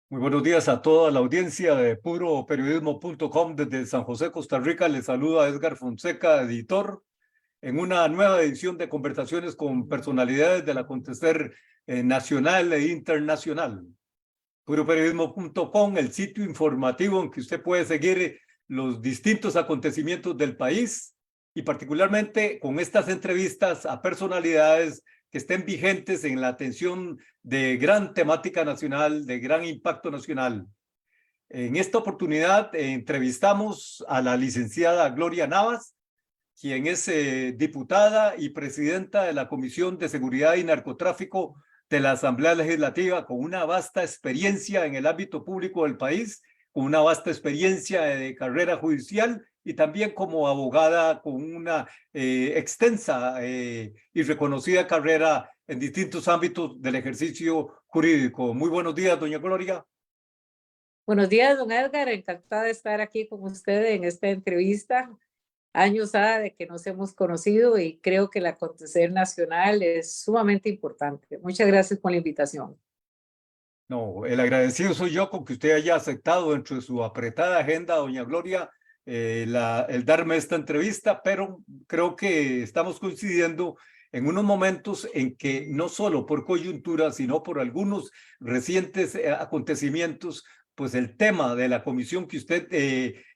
Muy buenos días a toda la audiencia de puroperiodismo.com desde San José, Costa Rica. Les saluda Edgar Fonseca, editor, en una nueva edición de conversaciones con personalidades del acontecer nacional e internacional. Puroperiodismo.com, el sitio informativo en que usted puede seguir los distintos acontecimientos del país y particularmente con estas entrevistas a personalidades que estén vigentes en la atención de gran temática nacional, de gran impacto nacional. En esta oportunidad entrevistamos a la licenciada Gloria Navas, quien es diputada y presidenta de la Comisión de Seguridad y Narcotráfico de la Asamblea Legislativa, con una vasta experiencia en el ámbito público del país, con una vasta experiencia de carrera judicial y también como abogada con una extensa y reconocida carrera en distintos ámbitos del ejercicio jurídico. Muy buenos días, doña Gloria. Buenos días, don Edgar. Encantada de estar aquí con usted en esta entrevista. Años ha de que nos hemos conocido y creo que el acontecer nacional es sumamente importante. Muchas gracias por la invitación. No, el agradecido soy yo con que usted haya aceptado dentro de su apretada agenda, doña Gloria, el darme esta entrevista, pero creo que estamos coincidiendo en unos momentos en que no solo por coyuntura, sino por algunos recientes acontecimientos, pues el tema de la comisión que usted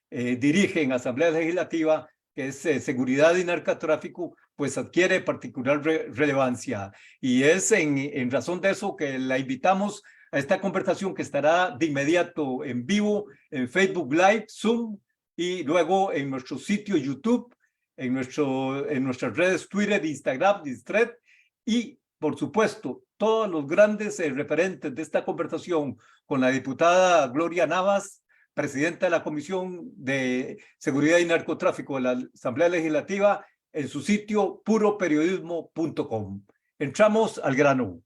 dirige en Asamblea Legislativa, que es seguridad y narcotráfico, pues adquiere particular relevancia. Y es en razón de eso que la invitamos a esta conversación, que estará de inmediato en vivo en Facebook Live, Zoom, y luego en nuestro sitio YouTube, en nuestras redes Twitter, Instagram, Thread, y por supuesto todos los grandes referentes de esta conversación con la diputada Gloria Navas, presidenta de la Comisión de Seguridad y Narcotráfico de la Asamblea Legislativa, en su sitio puroperiodismo.com. Entramos al grano.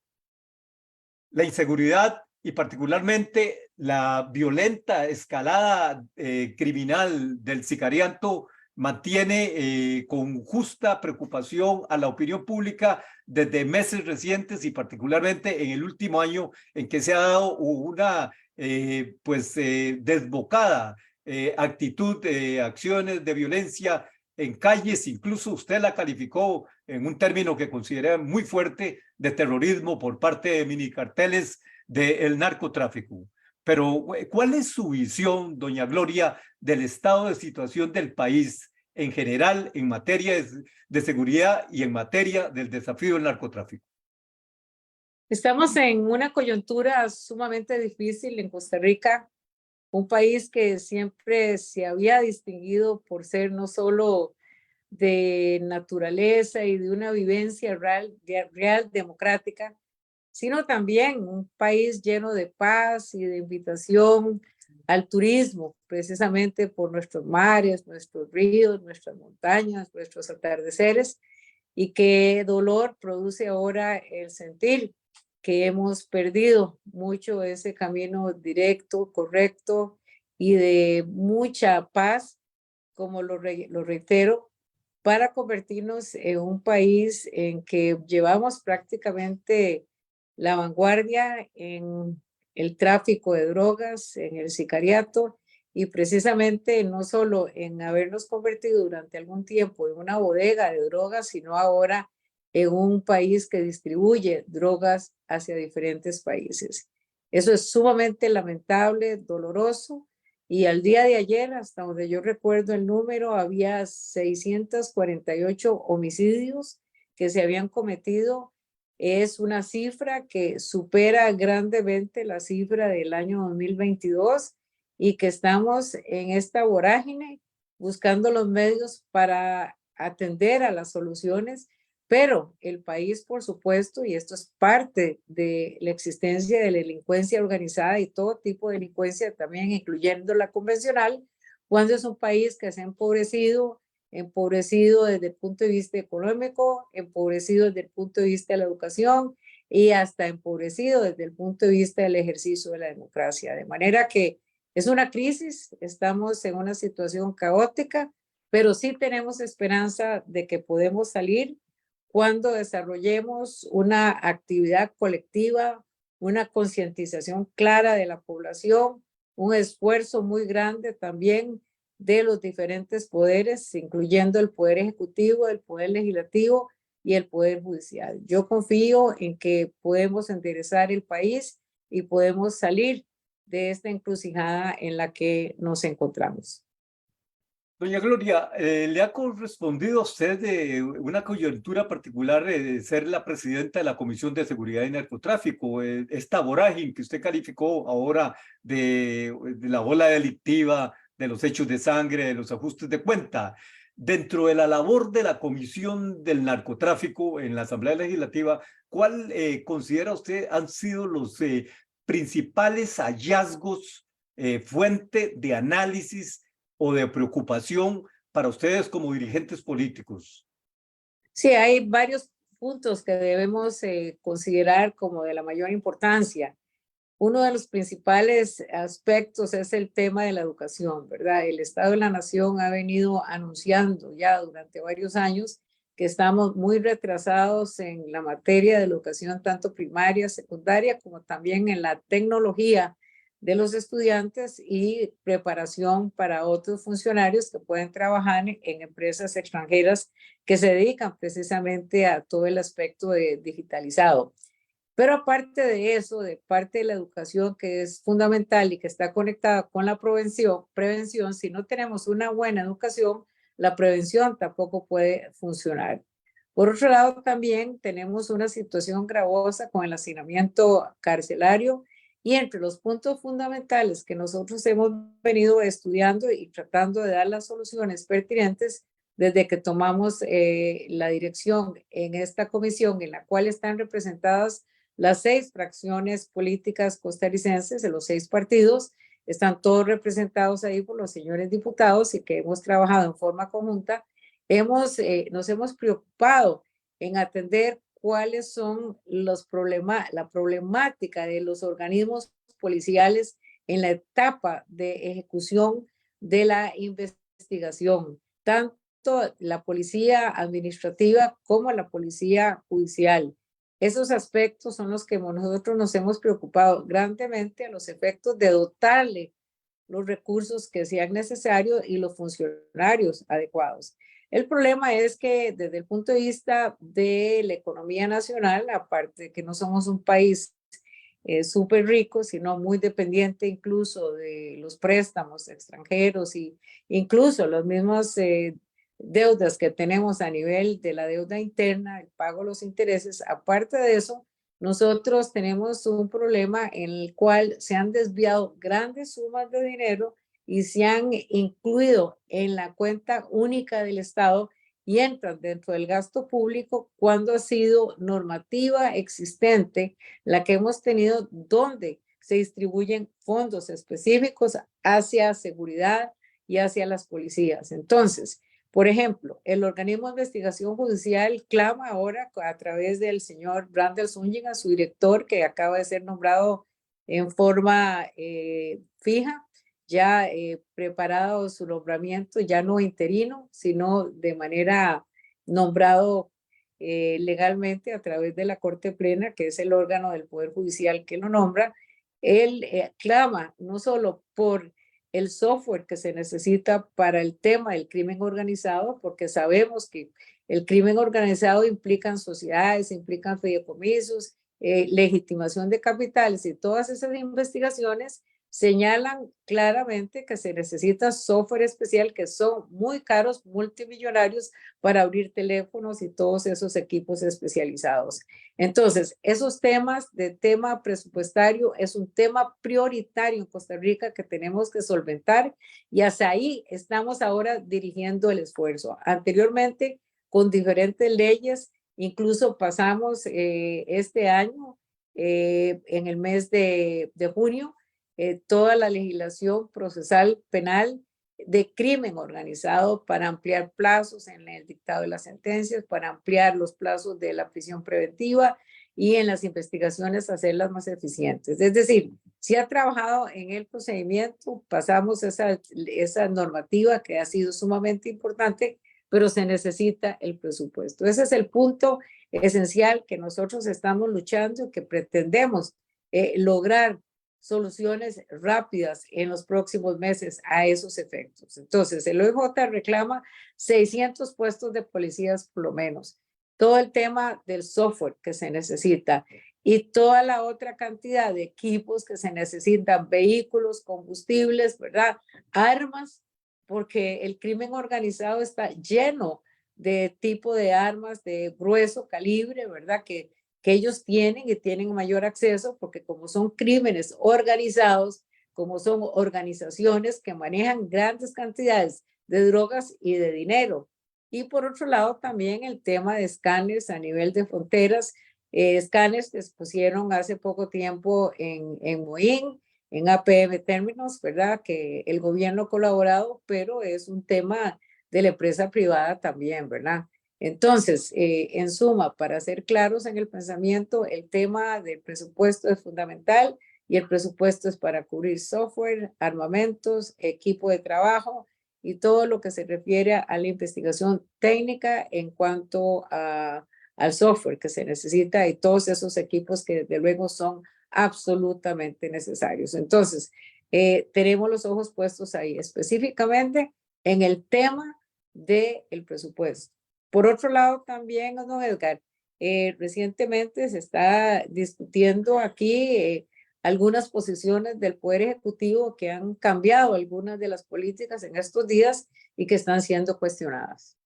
La inseguridad y particularmente la violenta escalada criminal del sicariato mantiene con justa preocupación a la opinión pública desde meses recientes y particularmente en el último año, en que se ha dado una desbocada actitud de acciones de violencia en calles. Incluso usted la calificó en un término que considera muy fuerte, de terrorismo por parte de minicarteles del narcotráfico. Pero, ¿cuál es su visión, doña Gloria, del estado de situación del país en general en materia de seguridad y en materia del desafío del narcotráfico? Estamos en una coyuntura sumamente difícil en Costa Rica, un país que siempre se había distinguido por ser no solo de naturaleza y de una vivencia real democrática, sino también un país lleno de paz y de invitación al turismo, precisamente por nuestros mares, nuestros ríos, nuestras montañas, nuestros atardeceres, y qué dolor produce ahora el sentir que hemos perdido mucho ese camino directo, correcto y de mucha paz, como lo reitero, para convertirnos en un país en que llevamos prácticamente la vanguardia en el tráfico de drogas, en el sicariato, y precisamente no solo en habernos convertido durante algún tiempo en una bodega de drogas, sino ahora en un país que distribuye drogas hacia diferentes países. Eso es sumamente lamentable, doloroso, y al día de ayer, hasta donde yo recuerdo el número, había 648 homicidios que se habían cometido. Es una cifra que supera grandemente la cifra del año 2022 y que estamos en esta vorágine buscando los medios para atender a las soluciones, pero el país, por supuesto, y esto es parte de la existencia de la delincuencia organizada y todo tipo de delincuencia, también incluyendo la convencional, cuando es un país que se ha empobrecido desde el punto de vista económico, empobrecido desde el punto de vista de la educación y hasta empobrecido desde el punto de vista del ejercicio de la democracia. De manera que es una crisis, estamos en una situación caótica, pero sí tenemos esperanza de que podemos salir cuando desarrollemos una actividad colectiva, una concientización clara de la población, un esfuerzo muy grande también de los diferentes poderes, incluyendo el poder ejecutivo, el poder legislativo y el poder judicial. Yo confío en que podemos enderezar el país y podemos salir de esta encrucijada en la que nos encontramos. Doña Gloria, ¿le ha correspondido a usted una coyuntura particular de ser la presidenta de la Comisión de Seguridad y Narcotráfico? Esta vorágine que usted calificó ahora de la ola delictiva, de los hechos de sangre, de los ajustes de cuenta. Dentro de la labor de la Comisión del Narcotráfico en la Asamblea Legislativa, ¿cuál considera usted han sido los principales hallazgos, fuente de análisis o de preocupación para ustedes como dirigentes políticos? Sí, hay varios puntos que debemos considerar como de la mayor importancia. Uno de los principales aspectos es el tema de la educación, ¿verdad? El Estado de la Nación ha venido anunciando ya durante varios años que estamos muy retrasados en la materia de educación, tanto primaria, secundaria, como también en la tecnología de los estudiantes y preparación para otros funcionarios que pueden trabajar en empresas extranjeras que se dedican precisamente a todo el aspecto de digitalizado. Pero aparte de eso, de parte de la educación que es fundamental y que está conectada con la prevención, si no tenemos una buena educación, la prevención tampoco puede funcionar. Por otro lado, también tenemos una situación gravosa con el hacinamiento carcelario y entre los puntos fundamentales que nosotros hemos venido estudiando y tratando de dar las soluciones pertinentes desde que tomamos la dirección en esta comisión en la cual están representadas las 6 fracciones políticas costarricenses de los 6 partidos, están todos representados ahí por los señores diputados y que hemos trabajado en forma conjunta. Nos hemos preocupado en atender cuáles son la problemática de los organismos policiales en la etapa de ejecución de la investigación, tanto la policía administrativa como la policía judicial. Esos aspectos son los que nosotros nos hemos preocupado grandemente a los efectos de dotarle los recursos que sean necesarios y los funcionarios adecuados. El problema es que desde el punto de vista de la economía nacional, aparte de que no somos un país súper rico, sino muy dependiente incluso de los préstamos extranjeros y incluso los mismos deudas que tenemos a nivel de la deuda interna, el pago de los intereses. Aparte de eso, nosotros tenemos un problema en el cual se han desviado grandes sumas de dinero y se han incluido en la cuenta única del Estado y entran dentro del gasto público cuando ha sido normativa existente la que hemos tenido donde se distribuyen fondos específicos hacia seguridad y hacia las policías. Entonces, por ejemplo, el organismo de investigación judicial clama ahora a través del señor Brandel Zúñiga, su director, que acaba de ser nombrado en forma fija, ya preparado su nombramiento, ya no interino, sino de manera nombrado legalmente a través de la Corte Plena, que es el órgano del Poder Judicial que lo nombra. Él clama no solo por el software que se necesita para el tema del crimen organizado, porque sabemos que el crimen organizado implica sociedades, implica fideicomisos, legitimación de capitales y todas esas investigaciones señalan claramente que se necesita software especial que son muy caros, multimillonarios para abrir teléfonos y todos esos equipos especializados. Entonces, esos temas de tema presupuestario es un tema prioritario en Costa Rica que tenemos que solventar y hacia ahí estamos ahora dirigiendo el esfuerzo. Anteriormente, con diferentes leyes, incluso pasamos este año, en el mes de junio, toda la legislación procesal penal de crimen organizado para ampliar plazos en el dictado de las sentencias, para ampliar los plazos de la prisión preventiva y en las investigaciones hacerlas más eficientes. Es decir, si ha trabajado en el procedimiento, pasamos esa normativa que ha sido sumamente importante, pero se necesita el presupuesto. Ese es el punto esencial que nosotros estamos luchando y que pretendemos lograr soluciones rápidas en los próximos meses a esos efectos. Entonces, el OIJ reclama 600 puestos de policías por lo menos, todo el tema del software que se necesita y toda la otra cantidad de equipos que se necesitan, vehículos, combustibles, ¿verdad? Armas, porque el crimen organizado está lleno de tipo de armas de grueso calibre, ¿verdad? Que ellos tienen y tienen mayor acceso porque como son crímenes organizados, como son organizaciones que manejan grandes cantidades de drogas y de dinero. Y por otro lado también el tema de escáneres a nivel de fronteras, escáneres que se pusieron hace poco tiempo en Moín, en APM Términos, ¿verdad? Que el gobierno ha colaborado, pero es un tema de la empresa privada también, ¿verdad? Entonces, en suma, para ser claros en el pensamiento, el tema del presupuesto es fundamental y el presupuesto es para cubrir software, armamentos, equipo de trabajo y todo lo que se refiere a la investigación técnica en cuanto al software que se necesita y todos esos equipos que desde luego son absolutamente necesarios. Entonces, tenemos los ojos puestos ahí, específicamente en el tema del presupuesto. Por otro lado, también, don Edgar, recientemente se está discutiendo aquí algunas posiciones del Poder Ejecutivo que han cambiado algunas de las políticas en estos días y que están siendo cuestionadas.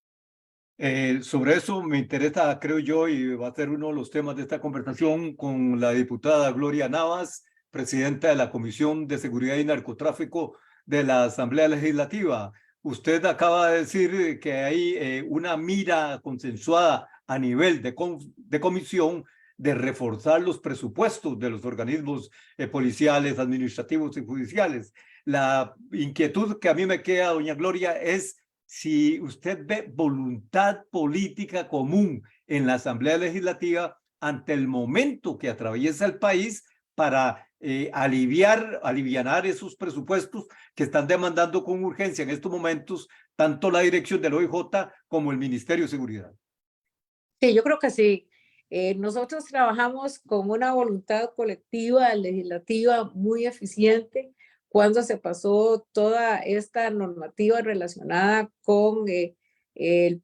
Sobre eso me interesa, creo yo, y va a ser uno de los temas de esta conversación con la diputada Gloria Navas, presidenta de la Comisión de Seguridad y Narcotráfico de la Asamblea Legislativa. Usted acaba de decir que hay una mira consensuada a nivel de comisión de reforzar los presupuestos de los organismos policiales, administrativos y judiciales. La inquietud que a mí me queda, doña Gloria, es si usted ve voluntad política común en la Asamblea Legislativa ante el momento que atraviesa el país para alivianar esos presupuestos que están demandando con urgencia en estos momentos tanto la dirección del OIJ como el Ministerio de Seguridad. Sí, yo creo que sí. Nosotros trabajamos con una voluntad colectiva, legislativa, muy eficiente cuando se pasó toda esta normativa relacionada con el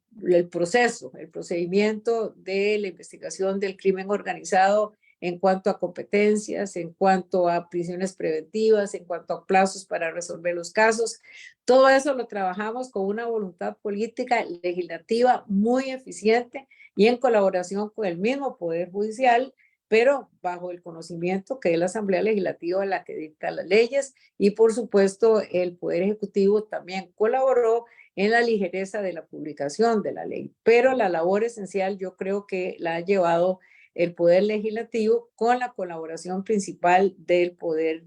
proceso, el procedimiento de la investigación del crimen organizado en cuanto a competencias, en cuanto a prisiones preventivas, en cuanto a plazos para resolver los casos. Todo eso lo trabajamos con una voluntad política legislativa muy eficiente y en colaboración con el mismo Poder Judicial, pero bajo el conocimiento que es la Asamblea Legislativa la que dicta las leyes y por supuesto el Poder Ejecutivo también colaboró en la ligereza de la publicación de la ley. Pero la labor esencial yo creo que la ha llevado el Poder Legislativo con la colaboración principal del Poder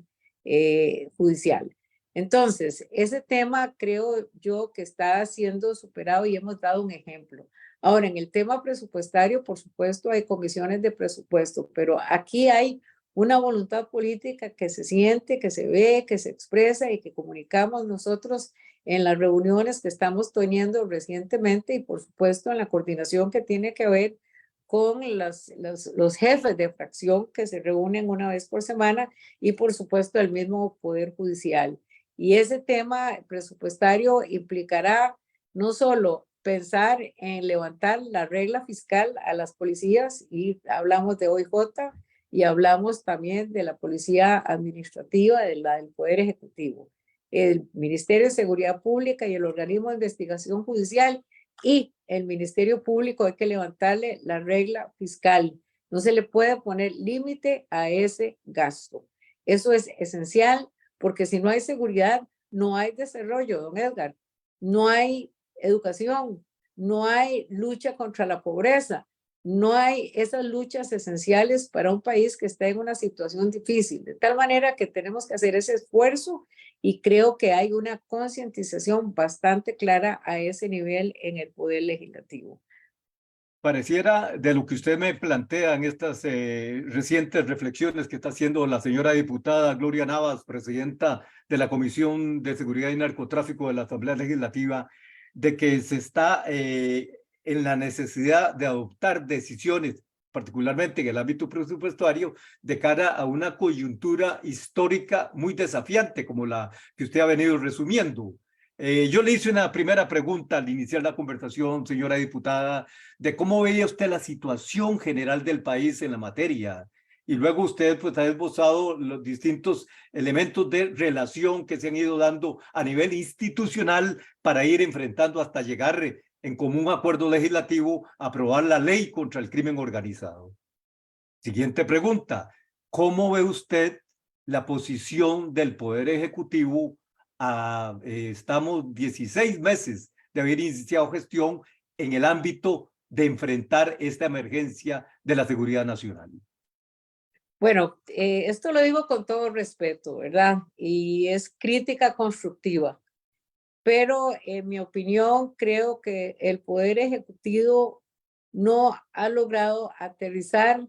Judicial. Entonces, ese tema creo yo que está siendo superado y hemos dado un ejemplo. Ahora, en el tema presupuestario, por supuesto, hay comisiones de presupuesto, pero aquí hay una voluntad política que se siente, que se ve, que se expresa y que comunicamos nosotros en las reuniones que estamos teniendo recientemente y, por supuesto, en la coordinación que tiene que ver con los jefes de fracción que se reúnen una vez por semana y, por supuesto, el mismo Poder Judicial. Y ese tema presupuestario implicará no solo pensar en levantar la regla fiscal a las policías y hablamos de OIJ y hablamos también de la policía administrativa, de la del Poder Ejecutivo, el Ministerio de Seguridad Pública y el organismo de investigación judicial y el Ministerio Público hay que levantarle la regla fiscal. No se le puede poner límite a ese gasto. Eso es esencial porque si no hay seguridad, no hay desarrollo, don Edgar. No hay educación, no hay lucha contra la pobreza, no hay esas luchas esenciales para un país que está en una situación difícil. De tal manera que tenemos que hacer ese esfuerzo y creo que hay una concientización bastante clara a ese nivel en el Poder Legislativo. Pareciera de lo que usted me plantea en estas recientes reflexiones que está haciendo la señora diputada Gloria Navas, presidenta de la Comisión de Seguridad y Narcotráfico de la Asamblea Legislativa, de que se está en la necesidad de adoptar decisiones particularmente en el ámbito presupuestario, de cara a una coyuntura histórica muy desafiante, como la que usted ha venido resumiendo. Yo le hice una primera pregunta al iniciar la conversación, señora diputada, de cómo veía usted la situación general del país en la materia. Y luego usted pues, ha esbozado los distintos elementos de relación que se han ido dando a nivel institucional para ir enfrentando hasta llegar en común acuerdo legislativo a aprobar la ley contra el crimen organizado. Siguiente pregunta. ¿Cómo ve usted la posición del Poder Ejecutivo? Estamos 16 meses de haber iniciado gestión en el ámbito de enfrentar esta emergencia de la seguridad nacional. Bueno, esto lo digo con todo respeto, ¿verdad? Y es crítica constructiva. Pero en mi opinión, creo que el Poder Ejecutivo no ha logrado aterrizar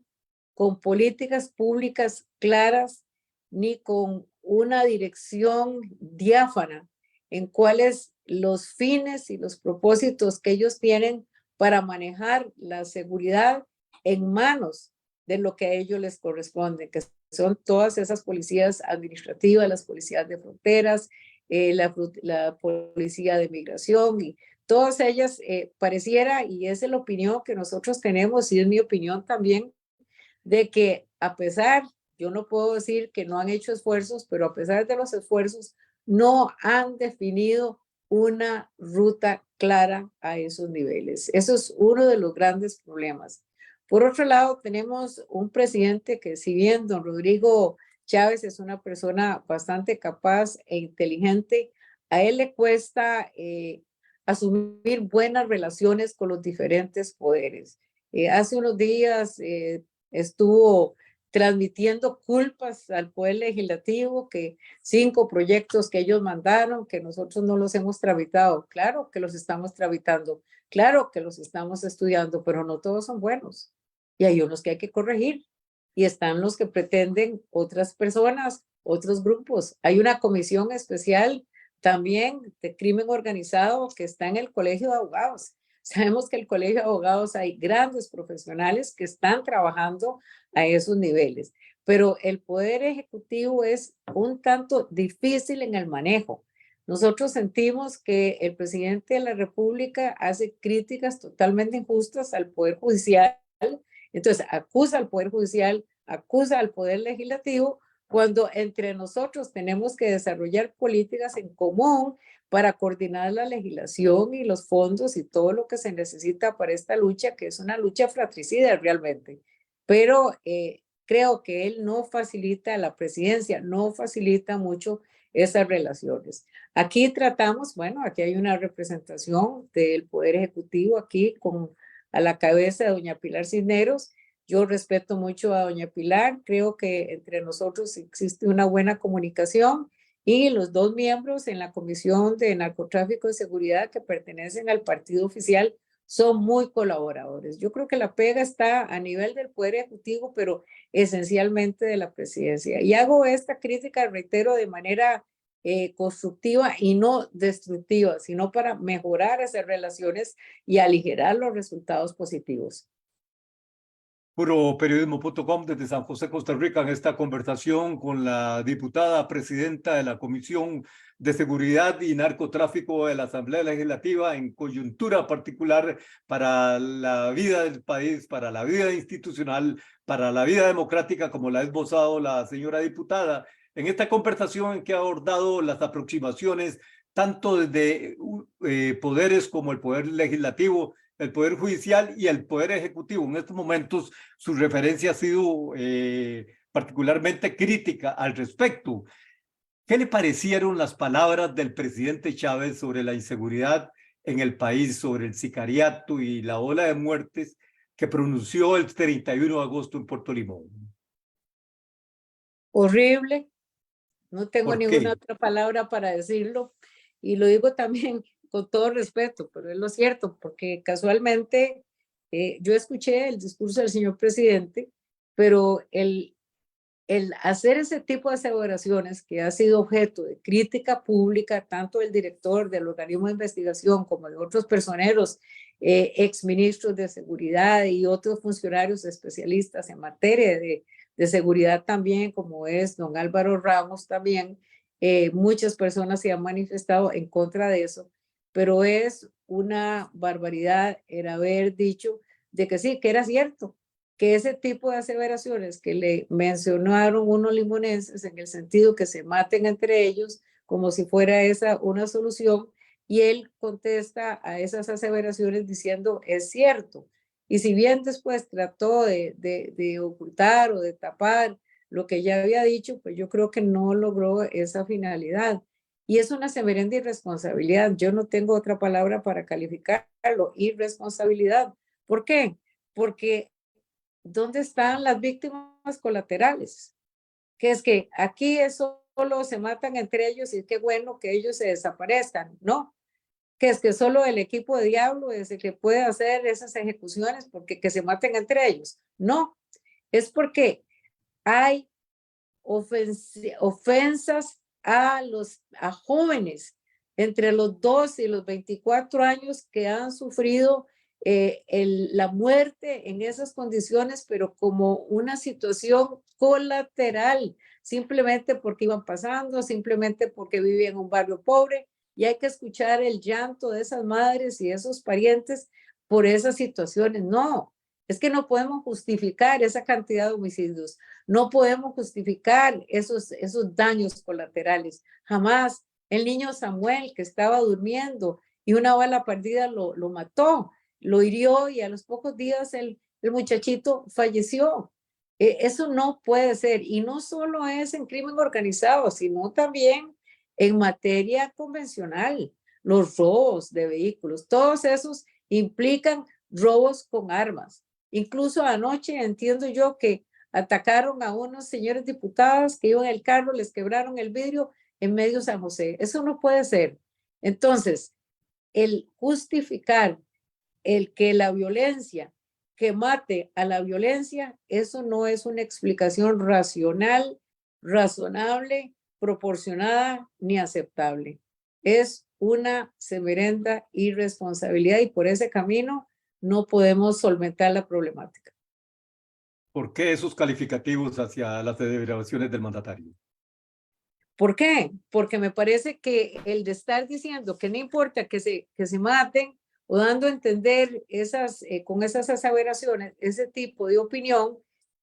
con políticas públicas claras ni con una dirección diáfana en cuáles los fines y los propósitos que ellos tienen para manejar la seguridad en manos de lo que a ellos les corresponde, que son todas esas policías administrativas, las policías de fronteras, la policía de migración y todas ellas pareciera, y esa es la opinión que nosotros tenemos y es mi opinión también, de que a pesar, yo no puedo decir que no han hecho esfuerzos, pero a pesar de los esfuerzos, no han definido una ruta clara a esos niveles. Eso es uno de los grandes problemas. Por otro lado, tenemos un presidente que, si bien don Rodrigo Chávez es una persona bastante capaz e inteligente, a él le cuesta asumir buenas relaciones con los diferentes poderes. Hace unos días estuvo transmitiendo culpas al Poder Legislativo, que 5 proyectos que ellos mandaron, que nosotros no los hemos tramitado. Claro que los estamos tramitando, claro que los estamos estudiando, pero no todos son buenos. Y hay unos que hay que corregir. Y están los que pretenden otras personas, otros grupos. Hay una comisión especial también de crimen organizado que está en el Colegio de Abogados. Sabemos que en el Colegio de Abogados hay grandes profesionales que están trabajando a esos niveles, pero el Poder Ejecutivo es un tanto difícil en el manejo. Nosotros sentimos que el presidente de la República hace críticas totalmente injustas al Poder Judicial, entonces acusa al Poder Judicial, acusa al Poder Legislativo, cuando entre nosotros tenemos que desarrollar políticas en común para coordinar la legislación y los fondos y todo lo que se necesita para esta lucha, que es una lucha fratricida realmente. Pero creo que él no facilita, la presidencia no facilita mucho esas relaciones. Aquí tratamos, bueno, aquí hay una representación del Poder Ejecutivo aquí con a la cabeza de doña Pilar Cisneros. Yo respeto mucho a doña Pilar, creo que entre nosotros existe una buena comunicación y los 2 miembros en la Comisión de Narcotráfico y Seguridad que pertenecen al partido oficial son muy colaboradores. Yo creo que la pega está a nivel del Poder Ejecutivo, pero esencialmente de la presidencia. Y hago esta crítica, reitero, de manera constructiva y no destructiva, sino para mejorar esas relaciones y aligerar los resultados positivos. Puroperiodismo.com desde San José, Costa Rica, en esta conversación con la diputada presidenta de la Comisión de Seguridad y Narcotráfico de la Asamblea Legislativa en coyuntura particular para la vida del país, para la vida institucional, para la vida democrática, como la ha esbozado la señora diputada, en esta conversación en que ha abordado las aproximaciones tanto desde poderes como el Poder Legislativo, el Poder Judicial y el Poder Ejecutivo. En estos momentos su referencia ha sido particularmente crítica al respecto. ¿Qué le parecieron las palabras del presidente Chávez sobre la inseguridad en el país, sobre el sicariato y la ola de muertes que pronunció el 31 de agosto en Puerto Limón? Horrible, no tengo ¿Por ninguna qué? otra palabra para decirlo y lo digo también con todo respeto, pero es lo cierto, porque casualmente yo escuché el discurso del señor presidente, pero el hacer ese tipo de aseveraciones que ha sido objeto de crítica pública, tanto del director del organismo de investigación como de otros personeros, exministros de seguridad y otros funcionarios especialistas en materia de seguridad también, como es don Álvaro Ramos también, muchas personas se han manifestado en contra de eso, pero es una barbaridad el haber dicho de que sí, que era cierto, que ese tipo de aseveraciones que le mencionaron unos limonenses en el sentido que se maten entre ellos, como si fuera esa una solución, y él contesta a esas aseveraciones diciendo es cierto. Y si bien después trató de ocultar o de tapar lo que ya había dicho, pues yo creo que no logró esa finalidad. Y es una severenda irresponsabilidad. Yo no tengo otra palabra para calificarlo, irresponsabilidad. ¿Por qué? Porque ¿dónde están las víctimas colaterales? Que es que aquí solo se matan entre ellos y qué bueno que ellos se desaparezcan, ¿no? Que es que solo el equipo de Diablo es el que puede hacer esas ejecuciones porque que se maten entre ellos. No, es porque hay ofensas a jóvenes entre los 2 y los 24 años que han sufrido la muerte en esas condiciones, pero como una situación colateral, simplemente porque iban pasando, simplemente porque vivían en un barrio pobre, y hay que escuchar el llanto de esas madres y esos parientes por esas situaciones. No, es que no podemos justificar esa cantidad de homicidios, no podemos justificar esos daños colaterales. Jamás. El niño Samuel, que estaba durmiendo y una bala perdida lo mató, lo hirió y a los pocos días el muchachito falleció. Eso no puede ser. Y no solo es en crimen organizado, sino también en materia convencional. Los robos de vehículos, todos esos implican robos con armas. Incluso anoche entiendo yo que atacaron a unos señores diputados que iban en el carro, les quebraron el vidrio en medio de San José. Eso no puede ser. Entonces, el justificar el que la violencia, que mate a la violencia, eso no es una explicación racional, razonable, proporcionada ni aceptable. Es una severenda irresponsabilidad y por ese camino no podemos solventar la problemática. ¿Por qué esos calificativos hacia las deliberaciones del mandatario? ¿Por qué? Porque me parece que el de estar diciendo que no importa que se maten o dando a entender con esas aseveraciones, ese tipo de opinión,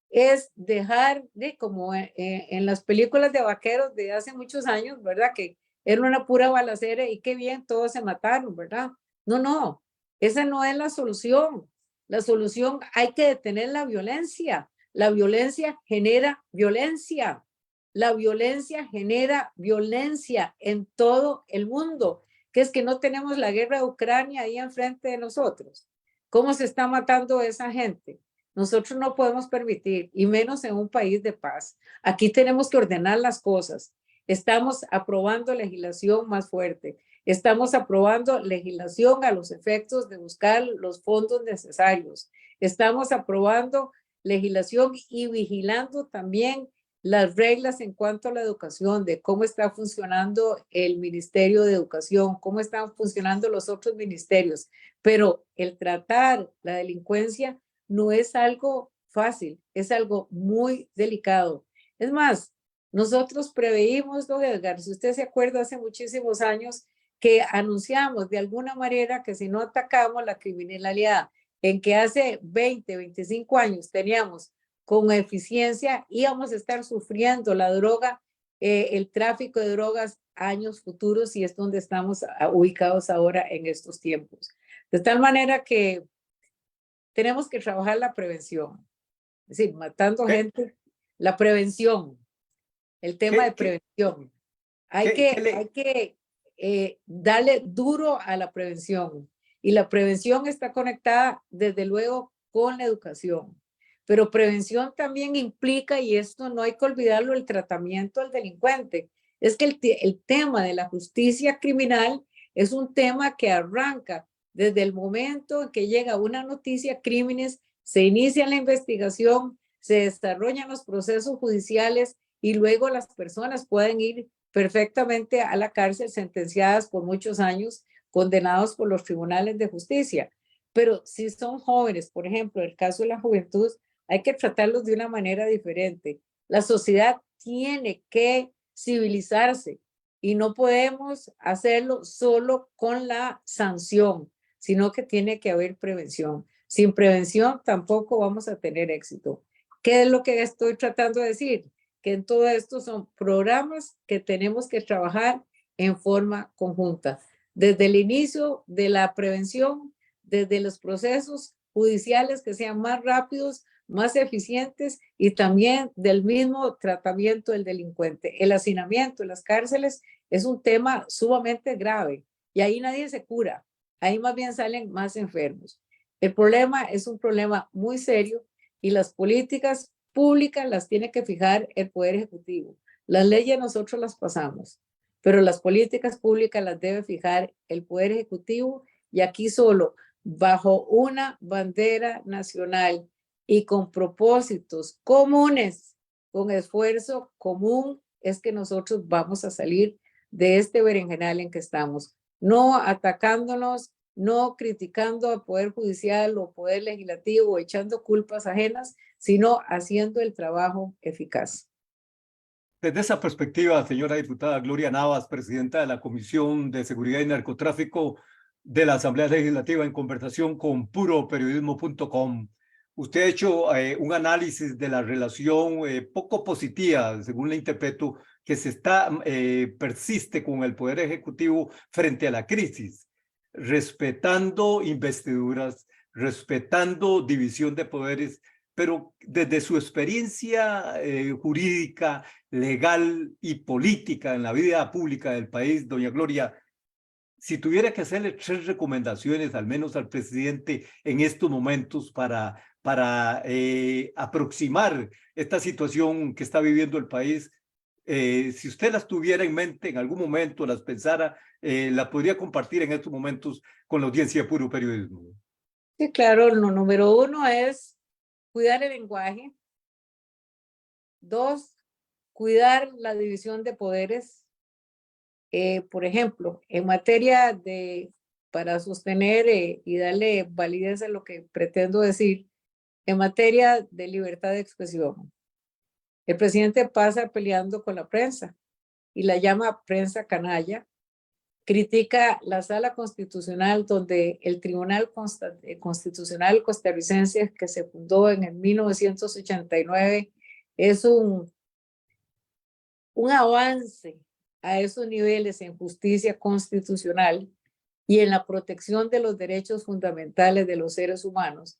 es dejar de, como en las películas de vaqueros de hace muchos años, ¿verdad? Que era una pura balacera y qué bien, todos se mataron, ¿verdad? No, no, esa no es la solución. La solución, hay que detener la violencia. La violencia genera violencia. La violencia genera violencia en todo el mundo, que es que no tenemos la guerra de Ucrania ahí enfrente de nosotros. ¿Cómo se está matando esa gente? Nosotros no podemos permitir, y menos en un país de paz. Aquí tenemos que ordenar las cosas. Estamos aprobando legislación más fuerte. Estamos aprobando legislación a los efectos de buscar los fondos necesarios. Estamos aprobando legislación y vigilando también las reglas en cuanto a la educación, de cómo está funcionando el Ministerio de Educación, cómo están funcionando los otros ministerios. Pero el tratar la delincuencia no es algo fácil, es algo muy delicado. Es más, nosotros preveímos, don Edgar, si usted se acuerda, hace muchísimos años que anunciamos de alguna manera que si no atacamos la criminalidad, en que hace 20, 25 años teníamos con eficiencia, íbamos a estar sufriendo la droga, el tráfico de drogas años futuros, y es donde estamos ubicados ahora en estos tiempos. De tal manera que tenemos que trabajar la prevención, es decir, matando gente, la prevención, el tema de prevención. Hay que darle duro a la prevención, y la prevención está conectada desde luego con la educación. Pero prevención también implica, y esto no hay que olvidarlo, el tratamiento al delincuente. Es que el tema de la justicia criminal es un tema que arranca desde el momento en que llega una noticia, crímenes, se inicia la investigación, se desarrollan los procesos judiciales y luego las personas pueden ir perfectamente a la cárcel sentenciadas por muchos años, condenados por los tribunales de justicia. Pero si son jóvenes, por ejemplo, el caso de la juventud, hay que tratarlos de una manera diferente. La sociedad tiene que civilizarse y no podemos hacerlo solo con la sanción, sino que tiene que haber prevención. Sin prevención tampoco vamos a tener éxito. ¿Qué es lo que estoy tratando de decir? Que en todo esto son programas que tenemos que trabajar en forma conjunta. Desde el inicio de la prevención, desde los procesos judiciales que sean más rápidos, más eficientes y también del mismo tratamiento del delincuente. El hacinamiento en las cárceles es un tema sumamente grave y ahí nadie se cura. Ahí más bien salen más enfermos. El problema es un problema muy serio y las políticas públicas las tiene que fijar el Poder Ejecutivo. Las leyes nosotros las pasamos, pero las políticas públicas las debe fijar el Poder Ejecutivo y aquí solo bajo una bandera nacional y con propósitos comunes, con esfuerzo común, es que nosotros vamos a salir de este berenjenal en que estamos. No atacándonos, no criticando al Poder Judicial o Poder Legislativo o echando culpas ajenas, sino haciendo el trabajo eficaz. Desde esa perspectiva, señora diputada Gloria Navas, presidenta de la Comisión de Seguridad y Narcotráfico de la Asamblea Legislativa, en conversación con puroperiodismo.com, usted ha hecho un análisis de la relación poco positiva, según la interpreto, que persiste con el Poder Ejecutivo frente a la crisis, respetando investiduras, respetando división de poderes, pero desde su experiencia jurídica, legal y política en la vida pública del país, doña Gloria, si tuviera que hacerle 3 recomendaciones, al menos al presidente en estos momentos, para aproximar esta situación que está viviendo el país, si usted las tuviera en mente en algún momento, las pensara, la podría compartir en estos momentos con la audiencia de Puro Periodismo. Sí, claro, lo número uno es cuidar el lenguaje. 2, cuidar la división de poderes. Por ejemplo, en materia de, para sostener y darle validez a lo que pretendo decir, en materia de libertad de expresión, el presidente pasa peleando con la prensa y la llama prensa canalla, critica la sala constitucional donde el Tribunal Constitucional costarricense que se fundó en el 1989 es un avance a esos niveles en justicia constitucional y en la protección de los derechos fundamentales de los seres humanos.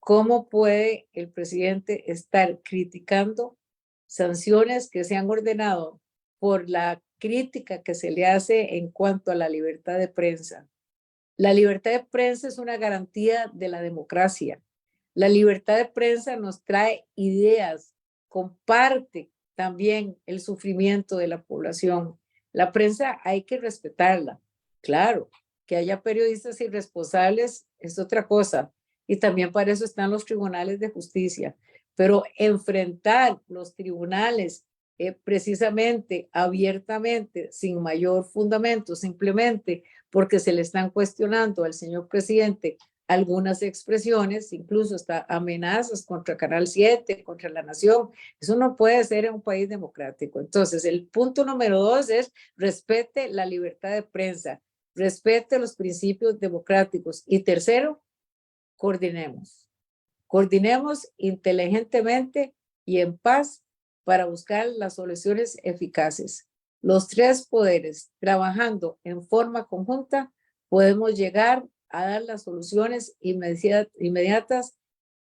¿Cómo puede el presidente estar criticando sanciones que se han ordenado por la crítica que se le hace en cuanto a la libertad de prensa? La libertad de prensa es una garantía de la democracia. La libertad de prensa nos trae ideas, comparte también el sufrimiento de la población. La prensa hay que respetarla. Claro, que haya periodistas irresponsables es otra cosa. Y también para eso están los tribunales de justicia. Pero enfrentar los tribunales precisamente, abiertamente, sin mayor fundamento, simplemente porque se le están cuestionando al señor presidente algunas expresiones, incluso hasta amenazas contra Canal 7, contra La Nación. Eso no puede ser en un país democrático. Entonces, el punto número 2 es respete la libertad de prensa, respete los principios democráticos. Y tercero, coordinemos. Coordinemos inteligentemente y en paz para buscar las soluciones eficaces. Los 3 poderes trabajando en forma conjunta podemos llegar a dar las soluciones inmediatas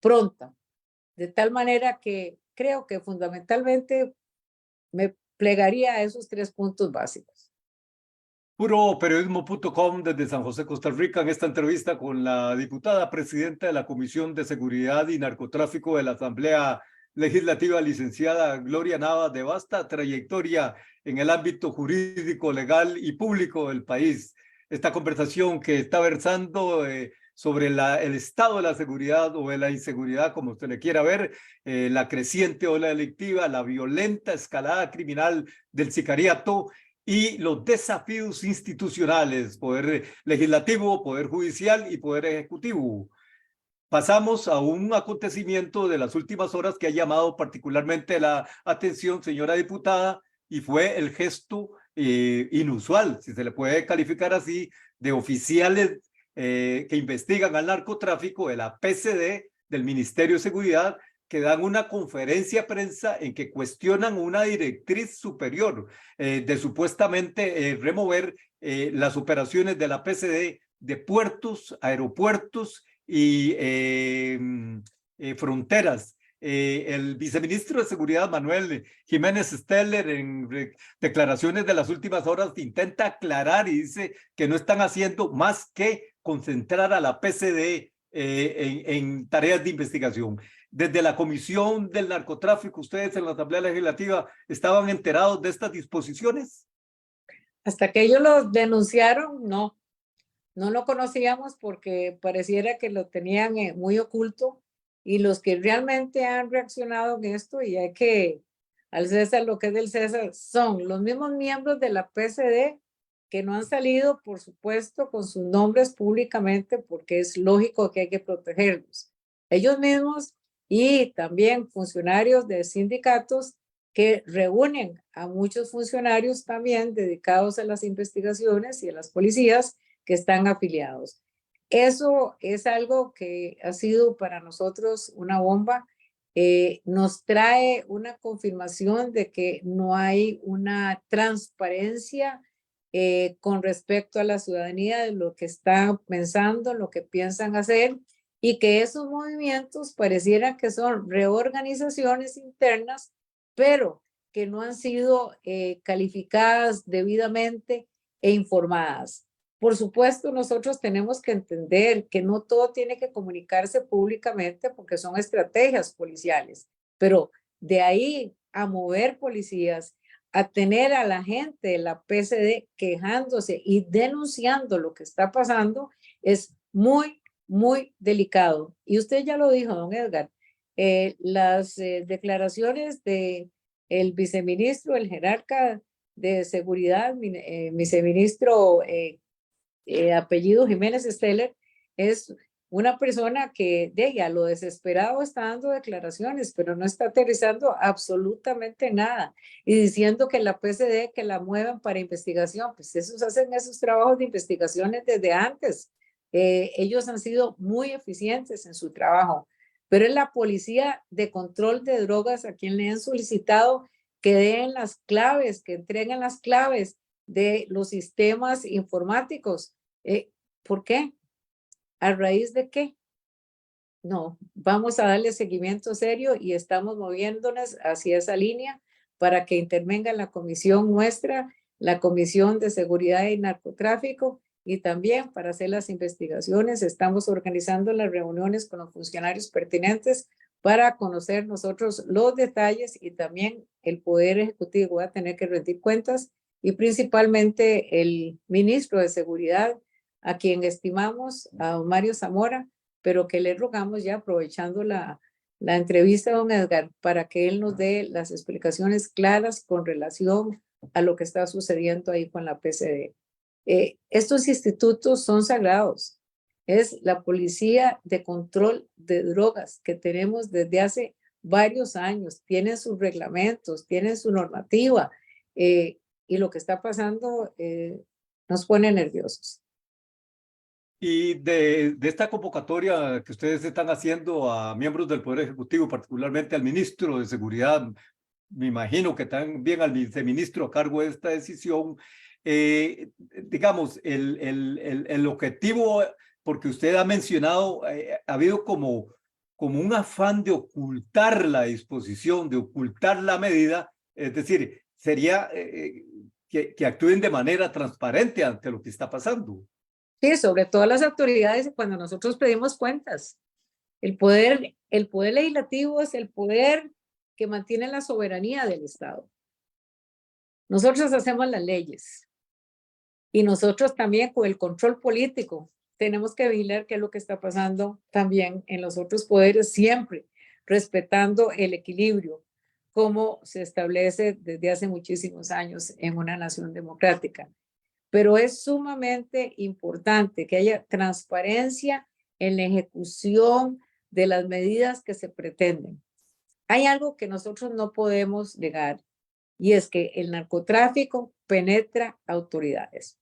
pronta, de tal manera que creo que fundamentalmente me plegaría a esos 3 puntos básicos. Puroperiodismo.com desde San José, Costa Rica, en esta entrevista con la diputada presidenta de la Comisión de Seguridad y Narcotráfico de la Asamblea Legislativa, licenciada Gloria Navas, de vasta trayectoria en el ámbito jurídico, legal y público del país. Esta conversación que está versando sobre el estado de la seguridad o de la inseguridad, como usted le quiera ver, la creciente ola delictiva, la violenta escalada criminal del sicariato y los desafíos institucionales, poder legislativo, poder judicial y poder ejecutivo. Pasamos a un acontecimiento de las últimas horas que ha llamado particularmente la atención, señora diputada, y fue el gesto inusual, si se le puede calificar así, de oficiales que investigan al narcotráfico de la PCD, del Ministerio de Seguridad, que dan una conferencia de prensa en que cuestionan una directriz superior de supuestamente remover las operaciones de la PCD de puertos, aeropuertos y fronteras. El viceministro de Seguridad, Manuel Jiménez Steller, en declaraciones de las últimas horas, intenta aclarar y dice que no están haciendo más que concentrar a la PCD en tareas de investigación. Desde la Comisión del Narcotráfico, ustedes en la Asamblea Legislativa, ¿estaban enterados de estas disposiciones? Hasta que ellos lo denunciaron, no. No lo conocíamos porque pareciera que lo tenían muy oculto, y los que realmente han reaccionado en esto, y hay que al César lo que es del César, son los mismos miembros de la PCD que no han salido, por supuesto, con sus nombres públicamente, porque es lógico que hay que protegerlos. Ellos mismos y también funcionarios de sindicatos que reúnen a muchos funcionarios también dedicados a las investigaciones y a las policías que están afiliados. Eso es algo que ha sido para nosotros una bomba. Nos trae una confirmación de que no hay una transparencia con respecto a la ciudadanía de lo que están pensando, lo que piensan hacer, y que esos movimientos parecieran que son reorganizaciones internas, pero que no han sido calificadas debidamente e informadas. Por supuesto, nosotros tenemos que entender que no todo tiene que comunicarse públicamente porque son estrategias policiales, pero de ahí a mover policías, a tener a la gente de la PCD quejándose y denunciando lo que está pasando, es muy, muy delicado. Y usted ya lo dijo, don Edgar, las declaraciones de el viceministro, el jerarca de seguridad, viceministro apellido Jiménez Steller, es una persona que de a lo desesperado está dando declaraciones, pero no está aterrizando absolutamente nada y diciendo que la PCD que la muevan para investigación, pues esos hacen esos trabajos de investigaciones desde antes. Ellos han sido muy eficientes en su trabajo, pero es la policía de control de drogas a quien le han solicitado que den las claves, que entreguen las claves de los sistemas informáticos. ¿Por qué? ¿A raíz de qué? No, vamos a darle seguimiento serio y estamos moviéndonos hacia esa línea para que intervenga la comisión nuestra, la Comisión de Seguridad y Narcotráfico, y también para hacer las investigaciones. Estamos organizando las reuniones con los funcionarios pertinentes para conocer nosotros los detalles, y también el Poder Ejecutivo va a tener que rendir cuentas, y principalmente el ministro de Seguridad, a quien estimamos, a don Mario Zamora, pero que le rogamos ya, aprovechando la entrevista, don Edgar, para que él nos dé las explicaciones claras con relación a lo que está sucediendo ahí con la PCD. Estos institutos son sagrados. Es la Policía de Control de Drogas que tenemos desde hace varios años. Tienen sus reglamentos, tienen su normativa, y lo que está pasando nos pone nerviosos. Y de esta convocatoria que ustedes están haciendo a miembros del Poder Ejecutivo, particularmente al ministro de Seguridad, me imagino que también al viceministro a cargo de esta decisión, digamos, el objetivo, porque usted ha mencionado, ha habido como un afán de ocultar la disposición, de ocultar la medida, es decir, sería que actúen de manera transparente ante lo que está pasando. Sí, sobre todo las autoridades cuando nosotros pedimos cuentas. El poder legislativo es el poder que mantiene la soberanía del Estado. Nosotros hacemos las leyes y nosotros también con el control político tenemos que vigilar qué es lo que está pasando también en los otros poderes, siempre respetando el equilibrio, como se establece desde hace muchísimos años en una nación democrática. Pero es sumamente importante que haya transparencia en la ejecución de las medidas que se pretenden. Hay algo que nosotros no podemos negar y es que el narcotráfico penetra autoridades.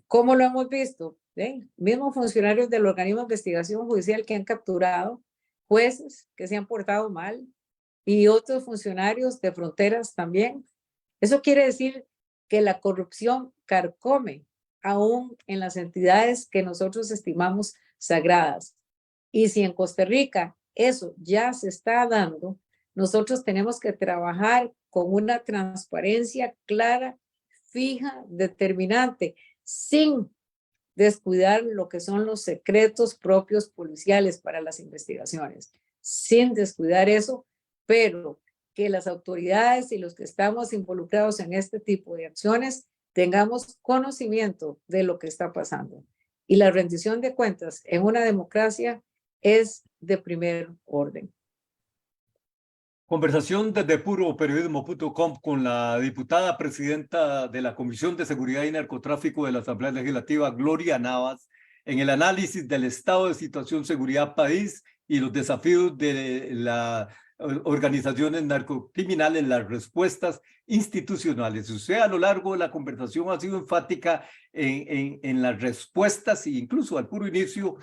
¿Cómo lo hemos visto? Mismos funcionarios del organismo de investigación judicial que han capturado, jueces que se han portado mal y otros funcionarios de fronteras también. Eso quiere decir que la corrupción carcome aún en las entidades que nosotros estimamos sagradas. Y si en Costa Rica eso ya se está dando, nosotros tenemos que trabajar con una transparencia clara, fija, determinante, sin descuidar lo que son los secretos propios policiales para las investigaciones, sin descuidar eso, pero que las autoridades y los que estamos involucrados en este tipo de acciones tengamos conocimiento de lo que está pasando. Y la rendición de cuentas en una democracia es de primer orden. Conversación desde puroperiodismo.com con la diputada presidenta de la Comisión de Seguridad y Narcotráfico de la Asamblea Legislativa, Gloria Navas, en el análisis del estado de situación seguridad país y los desafíos de las organizaciones narcocriminales, las respuestas institucionales. Usted a lo largo de la conversación ha sido enfática en las respuestas e incluso al puro inicio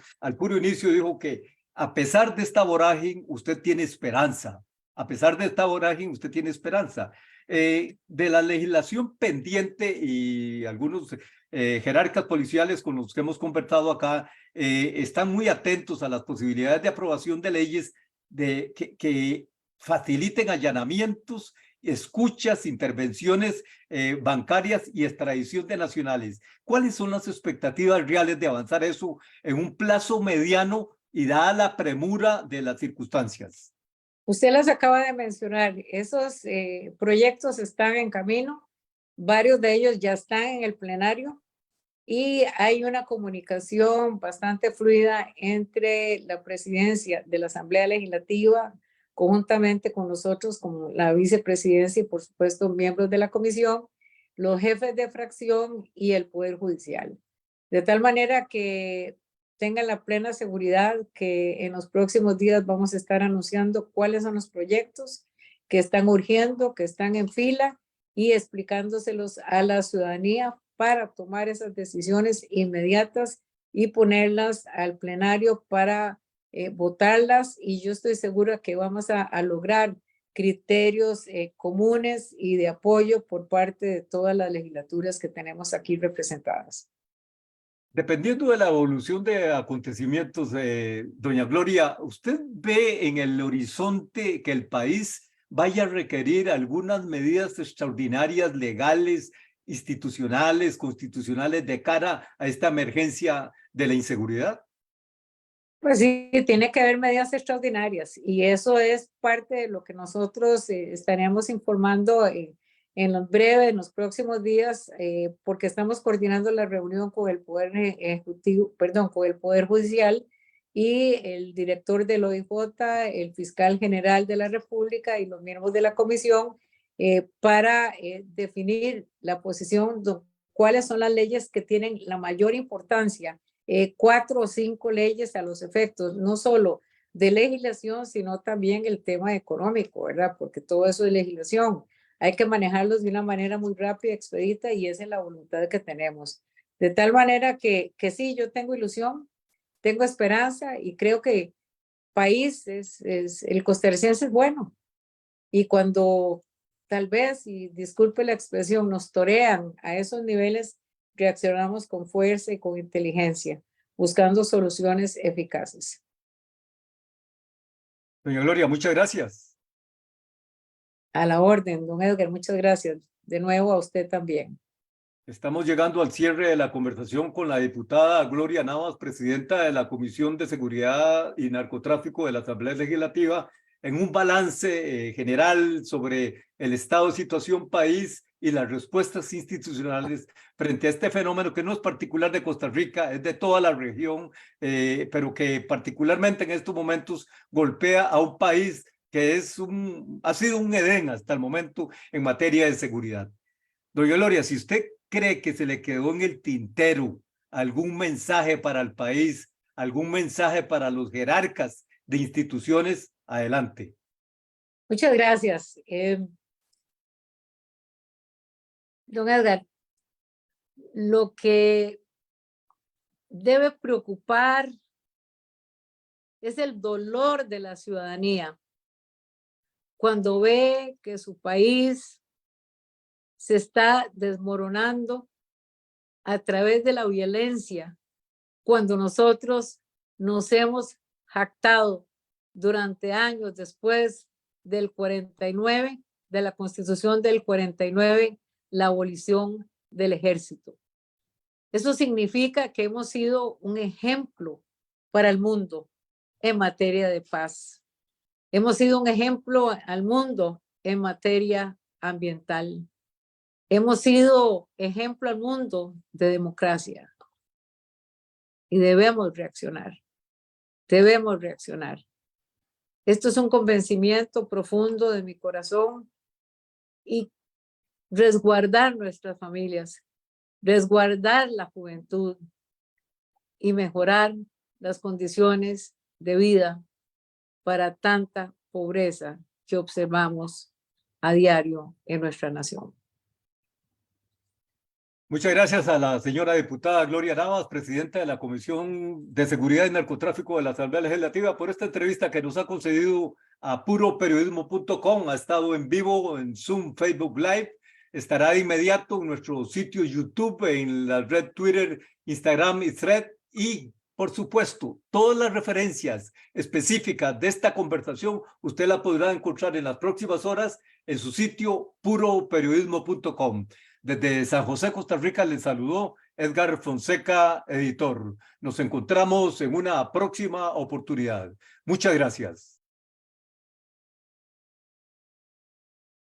dijo que a pesar de esta vorágine, usted tiene esperanza. A pesar de esta vorágine, usted tiene esperanza. De la legislación pendiente y algunos jerarcas policiales con los que hemos conversado acá están muy atentos a las posibilidades de aprobación de leyes que faciliten allanamientos, escuchas, intervenciones bancarias y extradición de nacionales. ¿Cuáles son las expectativas reales de avanzar eso en un plazo mediano y dada la premura de las circunstancias? Usted las acaba de mencionar, esos proyectos están en camino, varios de ellos ya están en el plenario y hay una comunicación bastante fluida entre la presidencia de la Asamblea Legislativa, conjuntamente con nosotros, como la vicepresidencia y por supuesto miembros de la comisión, los jefes de fracción y el Poder Judicial. De tal manera que tengan la plena seguridad que en los próximos días vamos a estar anunciando cuáles son los proyectos que están urgiendo, que están en fila y explicándoselos a la ciudadanía para tomar esas decisiones inmediatas y ponerlas al plenario para votarlas. Y yo estoy segura que vamos a lograr criterios comunes y de apoyo por parte de todas las legislaturas que tenemos aquí representadas. Dependiendo de la evolución de acontecimientos, doña Gloria, ¿usted ve en el horizonte que el país vaya a requerir algunas medidas extraordinarias, legales, institucionales, constitucionales, de cara a esta emergencia de la inseguridad? Pues sí, tiene que haber medidas extraordinarias y eso es parte de lo que nosotros estaremos informando en los próximos días, porque estamos coordinando la reunión con el Poder Ejecutivo, perdón, con el Poder Judicial y el director del OIJ, el fiscal general de la República y los miembros de la comisión para definir la posición de cuáles son las leyes que tienen la mayor importancia. 4 o 5 leyes a los efectos, no solo de legislación, sino también el tema económico, ¿verdad? Porque todo eso es legislación. Hay que manejarlos de una manera muy rápida, expedita, y esa es la voluntad que tenemos. De tal manera que sí, yo tengo ilusión, tengo esperanza y creo que país el costarricense es bueno. Y cuando tal vez, y disculpe la expresión, nos torean a esos niveles, reaccionamos con fuerza y con inteligencia, buscando soluciones eficaces. Doña Gloria, muchas gracias. A la orden, don Edgar, muchas gracias. De nuevo a usted también. Estamos llegando al cierre de la conversación con la diputada Gloria Navas, presidenta de la Comisión de Seguridad y Narcotráfico de la Asamblea Legislativa, en un balance general sobre el estado de situación país y las respuestas institucionales frente a este fenómeno que no es particular de Costa Rica, es de toda la región, pero que particularmente en estos momentos golpea a un país que ha sido un Edén hasta el momento en materia de seguridad. Doña Gloria, si usted cree que se le quedó en el tintero algún mensaje para el país, algún mensaje para los jerarcas de instituciones, adelante. Muchas gracias. Don Edgar, lo que debe preocupar es el dolor de la ciudadanía cuando ve que su país se está desmoronando a través de la violencia, cuando nosotros nos hemos jactado durante años después del 49, de la Constitución del 49, la abolición del ejército. Eso significa que hemos sido un ejemplo para el mundo en materia de paz. Hemos sido un ejemplo al mundo en materia ambiental. Hemos sido ejemplo al mundo de democracia. Y debemos reaccionar. Debemos reaccionar. Esto es un convencimiento profundo de mi corazón y resguardar nuestras familias, resguardar la juventud y mejorar las condiciones de vida para tanta pobreza que observamos a diario en nuestra nación. Muchas gracias a la señora diputada Gloria Navas, presidenta de la Comisión de Seguridad y Narcotráfico de la Asamblea Legislativa, por esta entrevista que nos ha concedido a puroperiodismo.com. Ha estado en vivo en Zoom, Facebook Live. Estará de inmediato en nuestro sitio YouTube, en la red Twitter, Instagram y Thread. Y, por supuesto, todas las referencias específicas de esta conversación usted la podrá encontrar en las próximas horas en su sitio puroperiodismo.com. Desde San José, Costa Rica, les saludó Edgar Fonseca, editor. Nos encontramos en una próxima oportunidad. Muchas gracias.